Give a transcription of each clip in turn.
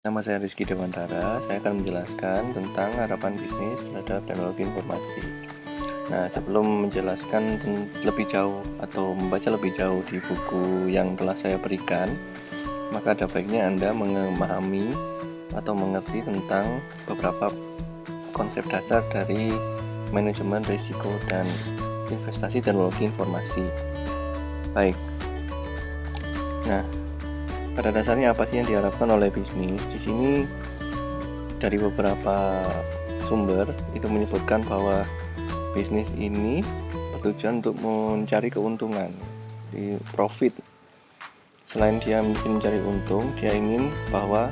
Nama saya Rizky Dewantara. Saya akan menjelaskan tentang harapan bisnis terhadap teknologi informasi. Nah, sebelum menjelaskan lebih jauh atau membaca lebih jauh di buku yang telah saya berikan, maka ada baiknya Anda memahami atau mengerti tentang beberapa konsep dasar dari manajemen risiko dan investasi teknologi informasi. Baik. Nah, pada dasarnya apa sih yang diharapkan oleh bisnis? Di sini dari beberapa sumber itu menyebutkan bahwa bisnis ini bertujuan untuk mencari keuntungan, di profit. Selain dia mencari untung, dia ingin bahwa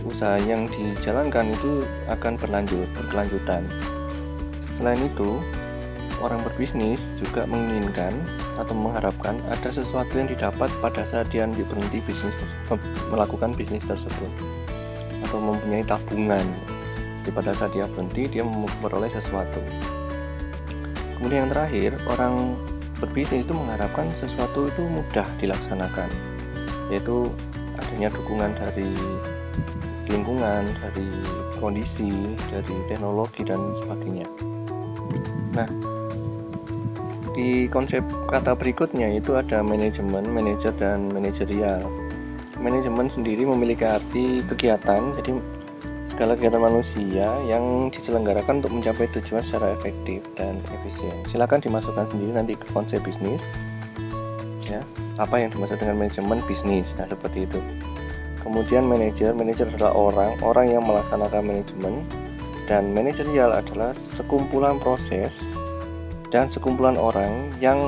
usaha yang dijalankan itu akan berkelanjutan. Selain itu, orang berbisnis juga menginginkan atau mengharapkan ada sesuatu yang didapat pada saat dia berhenti melakukan bisnis tersebut, atau mempunyai tabungan. Jadi pada saat dia berhenti, dia memperoleh sesuatu. Kemudian yang terakhir, orang berbisnis itu mengharapkan sesuatu itu mudah dilaksanakan, yaitu adanya dukungan dari lingkungan, dari kondisi, dari teknologi dan sebagainya. Nah, di konsep kata berikutnya itu ada manajemen, manajer, dan manajerial. Manajemen sendiri memiliki arti kegiatan, jadi segala kegiatan manusia yang diselenggarakan untuk mencapai tujuan secara efektif dan efisien. Silakan dimasukkan sendiri nanti ke konsep bisnis. Ya, apa yang dimaksud dengan manajemen bisnis? Nah, seperti itu. Kemudian manajer adalah orang yang melaksanakan manajemen, dan manajerial adalah sekumpulan proses dan sekumpulan orang yang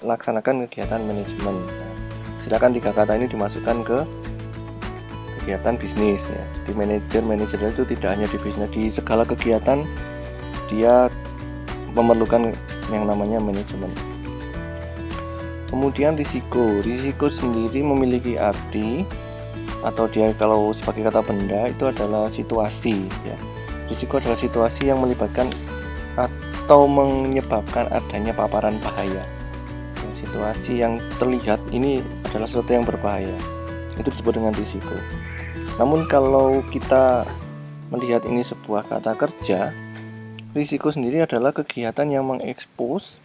melaksanakan kegiatan manajemen. Nah, silakan tiga kata ini dimasukkan ke kegiatan bisnis ya. Di manajer itu tidak hanya di bisnis, di segala kegiatan dia memerlukan yang namanya manajemen. Kemudian risiko sendiri memiliki arti, atau dia kalau sebagai kata benda itu adalah situasi ya. Risiko adalah situasi yang melibatkan atau menyebabkan adanya paparan bahaya. Situasi yang terlihat ini adalah sesuatu yang berbahaya, itu disebut dengan risiko. Namun kalau kita melihat ini sebuah kata kerja, risiko sendiri adalah kegiatan yang mengekspos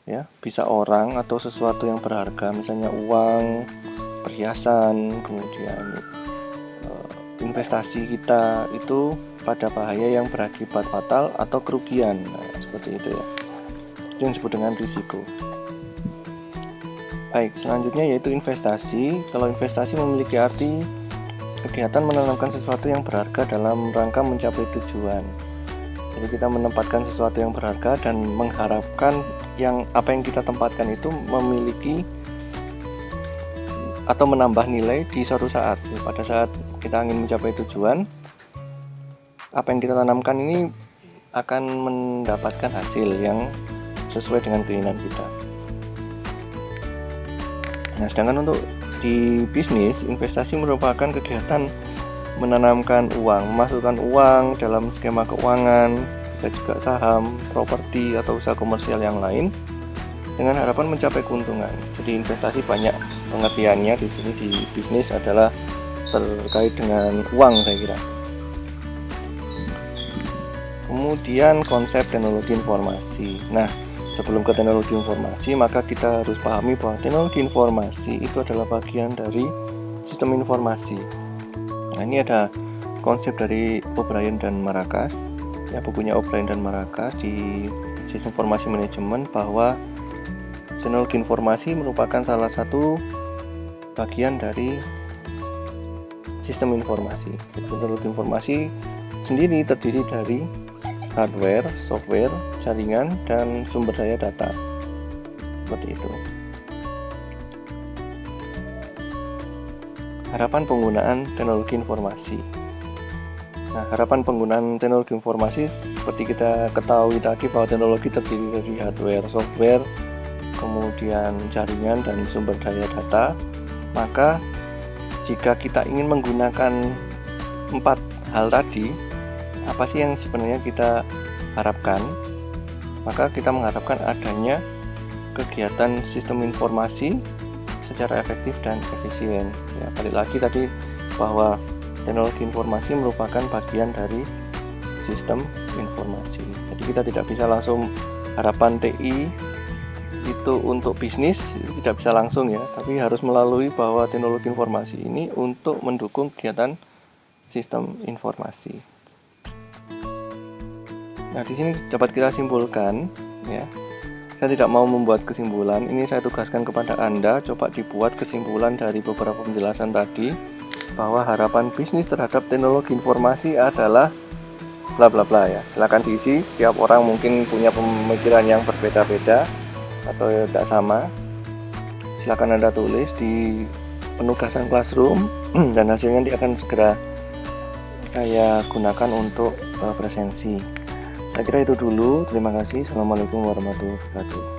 ya, bisa orang atau sesuatu yang berharga, misalnya uang, perhiasan, kemudian investasi kita itu pada bahaya yang berakibat fatal atau kerugian. Nah, seperti itu ya. Itu yang disebut dengan risiko. Baik, selanjutnya yaitu investasi. Kalau investasi memiliki arti kegiatan menanamkan sesuatu yang berharga dalam rangka mencapai tujuan. Jadi kita menempatkan sesuatu yang berharga dan mengharapkan apa yang kita tempatkan itu memiliki atau menambah nilai di suatu saat. Jadi pada saat kita ingin mencapai tujuan, apa yang kita tanamkan ini akan mendapatkan hasil yang sesuai dengan keinginan kita. Nah, sedangkan untuk di bisnis, investasi merupakan kegiatan menanamkan uang, memasukkan uang dalam skema keuangan, bisa juga saham, properti, atau usaha komersial yang lain dengan harapan mencapai keuntungan. Jadi investasi banyak pengertiannya di sini. Di bisnis adalah terkait dengan uang, saya kira. Kemudian konsep teknologi informasi. Nah, sebelum ke teknologi informasi, maka kita harus pahami bahwa teknologi informasi itu adalah bagian dari sistem informasi. Nah, ini ada konsep dari O'Brien dan Marcus, ya, bukunya O'Brien dan Marcus di sistem informasi manajemen, bahwa teknologi informasi merupakan salah satu bagian dari sistem informasi. Teknologi informasi sendiri terdiri dari hardware, software, jaringan, dan sumber daya data. Seperti itu. Harapan penggunaan teknologi informasi. Nah, harapan penggunaan teknologi informasi seperti kita ketahui tadi bahwa teknologi terdiri dari hardware, software, kemudian jaringan dan sumber daya data. Maka jika kita ingin menggunakan 4 hal tadi, apa sih yang sebenarnya kita harapkan? Maka kita mengharapkan adanya kegiatan sistem informasi secara efektif dan efisien. Ya, balik lagi tadi bahwa teknologi informasi merupakan bagian dari sistem informasi. Jadi kita tidak bisa langsung harapan TI itu untuk bisnis, tidak bisa langsung ya, tapi harus melalui bahwa teknologi informasi ini untuk mendukung kegiatan sistem informasi. Nah, di sini dapat kita simpulkan ya. Saya tidak mau membuat kesimpulan, ini saya tugaskan kepada Anda, coba dibuat kesimpulan dari beberapa penjelasan tadi bahwa harapan bisnis terhadap teknologi informasi adalah bla bla bla ya. Silakan diisi, tiap orang mungkin punya pemikiran yang berbeda-beda atau tidak sama. Silakan Anda tulis di penugasan Classroom dan hasilnya nanti akan segera saya gunakan untuk presensi. Saya kira itu dulu. Terima kasih. Assalamualaikum warahmatullahi wabarakatuh.